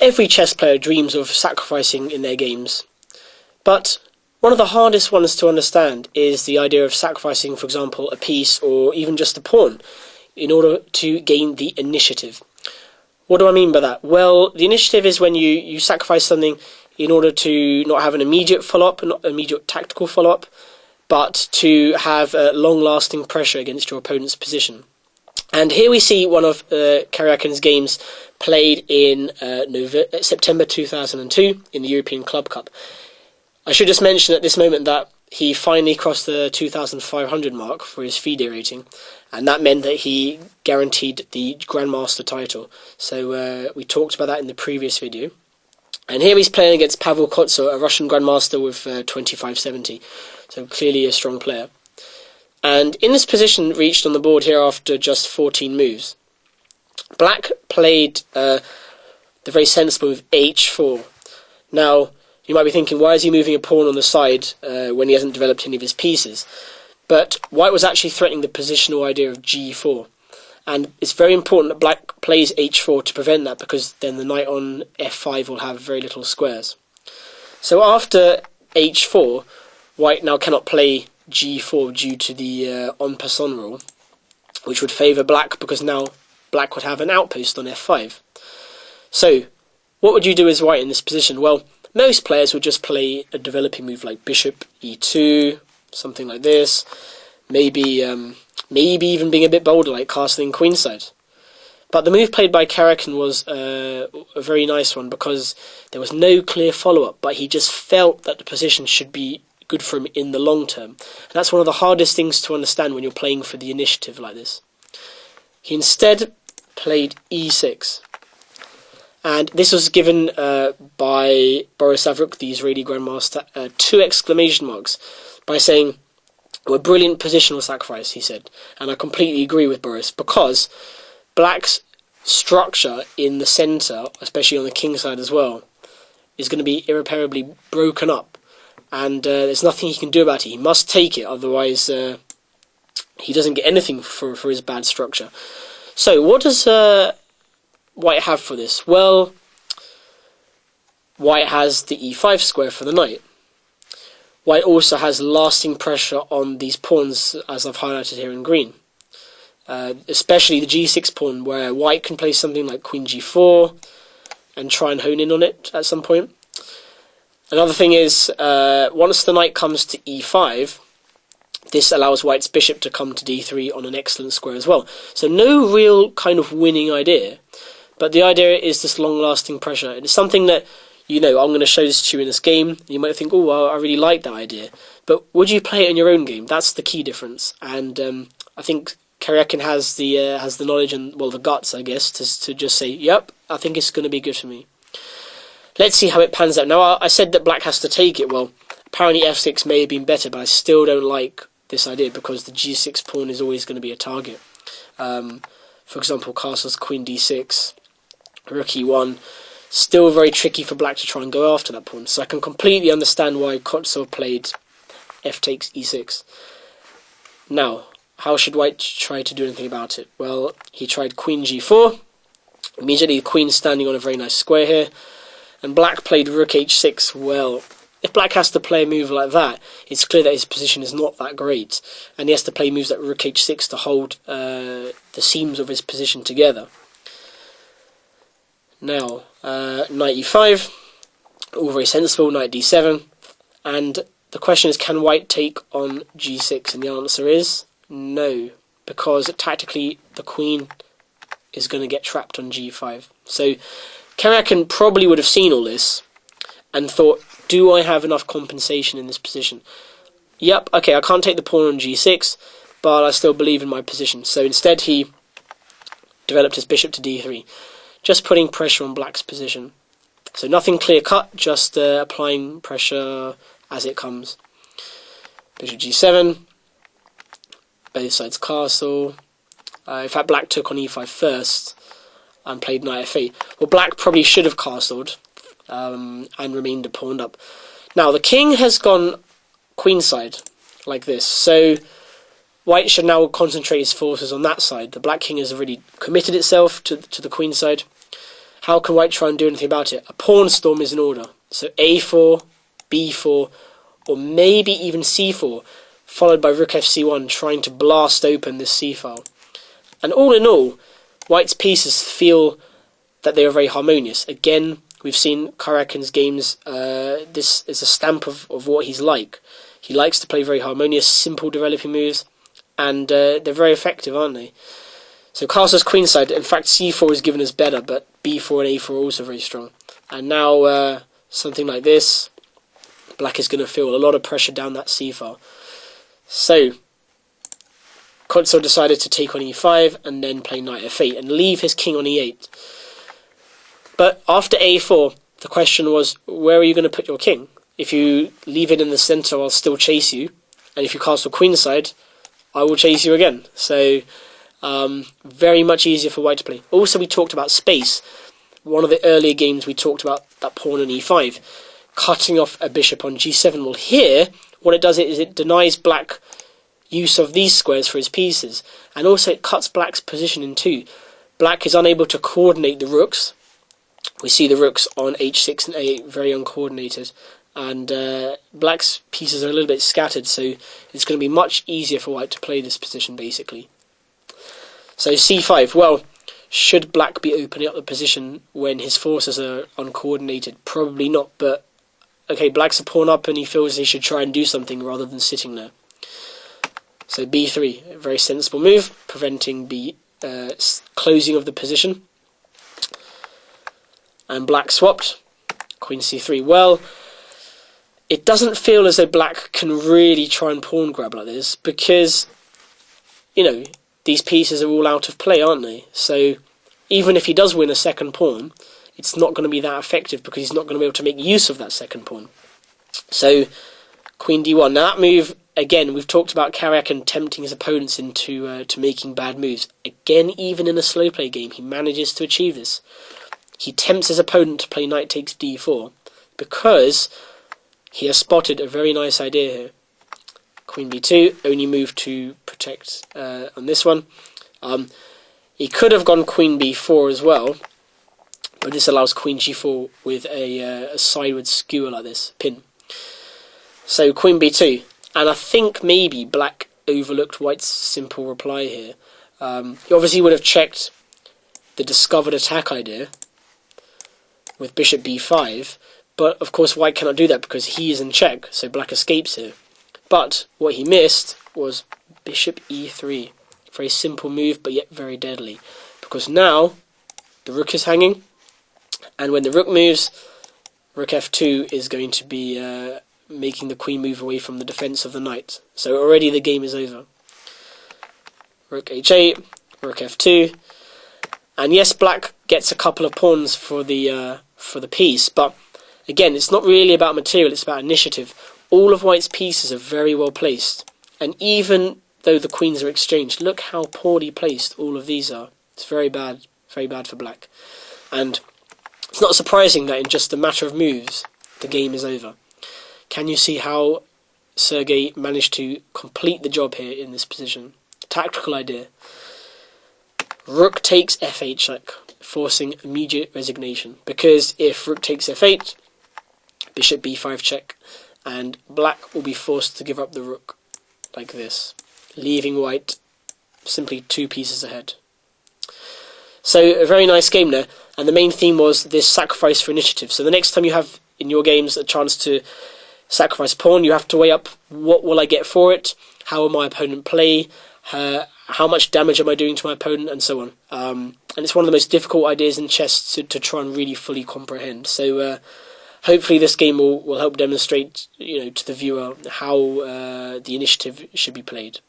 every chess player dreams of sacrificing in their games. But one of the hardest ones to understand is the idea of sacrificing, for example, a piece or even just a pawn in order to gain the initiative. What do I mean by that? Well, the initiative is when you sacrifice something in order to not have an immediate follow-up, not immediate tactical follow-up, but to have long-lasting pressure against your opponent's position. And here we see one of Karjakin's games played in September 2002 in the European Club Cup. I should just mention at this moment that he finally crossed the 2,500 mark for his FIDE rating, and that meant that he guaranteed the Grandmaster title. So we talked about that in the previous video. And here he's playing against Pavel Kotsur, a Russian Grandmaster with 2570, so clearly a strong player. And in this position reached on the board here after just 14 moves, Black played the very sensible move h4. Now, you might be thinking, why is he moving a pawn on the side when he hasn't developed any of his pieces? But White was actually threatening the positional idea of g4. And it's very important that Black plays h4 to prevent that, because then the knight on f5 will have very little squares. So after h4, White now cannot play g4 due to the en passant rule, which would favour Black, because now Black would have an outpost on f5. So, what would you do as White in this position? Well, most players would just play a developing move like bishop e2, something like this. Maybe even being a bit bolder, like castling queenside. But the move played by Karjakin was a very nice one, because there was no clear follow-up, but he just felt that the position should be good for him in the long term. And that's one of the hardest things to understand when you're playing for the initiative like this. He instead played e6. And this was given by Boris Savruk, the Israeli Grandmaster, 2 exclamation marks, by saying, "A brilliant positional sacrifice," he said. And I completely agree with Boris, because Black's structure in the centre, especially on the king side as well, is going to be irreparably broken up. And there's nothing he can do about it. He must take it, otherwise he doesn't get anything for his bad structure. So what does White have for this? Well, White has the e5 square for the knight. White also has lasting pressure on these pawns, as I've highlighted here in green. Especially the g6 pawn, where White can play something like queen g4 and try and hone in on it at some point. Another thing is, once the knight comes to e5, this allows White's bishop to come to d3 on an excellent square as well. So no real kind of winning idea, but the idea is this long-lasting pressure. It's something that, I'm going to show this to you in this game. You might think, oh, well, I really like that idea. But would you play it in your own game? That's the key difference. And I think Karjakin has the knowledge and, well, the guts, I guess, to just say, yep, I think it's going to be good for me. Let's see how it pans out. Now, I said that Black has to take it. Well, apparently f6 may have been better, but I still don't like this idea, because the g6 pawn is always going to be a target. For example, castles queen d6, rook e1, still very tricky for Black to try and go after that pawn. So I can completely understand why Kotsur played f takes e6. Now, how should White try to do anything about it? Well, he tried queen g4. Immediately the queen's standing on a very nice square here. And Black played rook h6. Well, if Black has to play a move like that, it's clear that his position is not that great. And he has to play moves like rook h6 to hold the seams of his position together. Now, knight e5, all very sensible, knight d7. And the question is, can White take on g6? And the answer is no, because tactically the queen is going to get trapped on g5. So Karjakin probably would have seen all this and thought, do I have enough compensation in this position? Yep, okay, I can't take the pawn on g6, but I still believe in my position. So instead he developed his bishop to d3, just putting pressure on Black's position. So nothing clear-cut, just applying pressure as it comes. Bishop g7, both sides castle. In fact, Black took on e5 first and played knight f8. Well, Black probably should have castled and remained pawned up. Now, the king has gone queenside, like this. So White should now concentrate his forces on that side. The Black king has already committed itself to the queen side. how can white try and do anything about it? A pawn storm is in order. So a4, b4, or maybe even c4, followed by rook fc1, trying to blast open this c-file. And all in all, white's pieces feel that they are very harmonious. Again, we've seen Karjakin's games, this is a stamp of what he's like. He likes to play very harmonious, simple developing moves, and they're very effective, aren't they? So castle's queenside, in fact c4 is given as better, but b4 and a4 are also very strong. And now something like this, black is going to feel a lot of pressure down that c-file. So Kotsur decided to take on e5 and then play knight f8 and leave his king on e8. But after a4, the question was, where are you going to put your king? If you leave it in the centre, I'll still chase you. And if you castle queenside, I will chase you again. So very much easier for white to play. Also, we talked about space. One of the earlier games we talked about that pawn on e5, cutting off a bishop on g7. Well, here, what it does is it denies black use of these squares for his pieces. And also it cuts black's position in two. Black is unable to coordinate the rooks. We see the rooks on h6 and a8 very uncoordinated. And black's pieces are a little bit scattered, so it's going to be much easier for white to play this position, basically. So c5, well, should black be opening up the position when his forces are uncoordinated? Probably not, but okay, black's a pawn up and he feels he should try and do something rather than sitting there. So b3, a very sensible move, preventing the closing of the position. And black swapped, queen c3. Well, it doesn't feel as though black can really try and pawn grab like this because, you know, these pieces are all out of play, aren't they? So even if he does win a second pawn, it's not going to be that effective because he's not going to be able to make use of that second pawn. So queen d1. Now that move, again, we've talked about Karjakin tempting his opponents into to making bad moves. Again, even in a slow play game, he manages to achieve this. He tempts his opponent to play knight takes d4 because he has spotted a very nice idea here. Queen b2, only move to protect on this one. He could have gone queen b4 as well, but this allows queen g4 with a sideward skewer like this, pin. So queen b2, and I think maybe black overlooked white's simple reply here. He obviously would have checked the discovered attack idea with bishop b5, but of course white cannot do that because he is in check, so black escapes here. But what he missed was bishop e3. Very simple move, but yet very deadly. Because now the rook is hanging, and when the rook moves, rook f2 is going to be making the queen move away from the defense of the knight. So already the game is over. Rook h8, rook f2, and yes, black gets a couple of pawns for the piece, but again, it's not really about material, it's about initiative. All of white's pieces are very well placed, and even though the queens are exchanged, look how poorly placed all of these are. It's very bad for black. And it's not surprising that in just a matter of moves, the game is over. Can you see how Sergei managed to complete the job here in this position? Tactical idea. Rook takes f8 check, forcing immediate resignation. Because if rook takes f8, bishop b5 check, and black will be forced to give up the rook like this, leaving white simply 2 pieces ahead. So a very nice game there, and the main theme was this sacrifice for initiative. So the next time you have in your games a chance to sacrifice a pawn, you have to weigh up what will I get for it, how will my opponent play, how much damage am I doing to my opponent, and so on. And it's one of the most difficult ideas in chess to try and really fully comprehend. So hopefully this game will help demonstrate, to the viewer how the initiative should be played.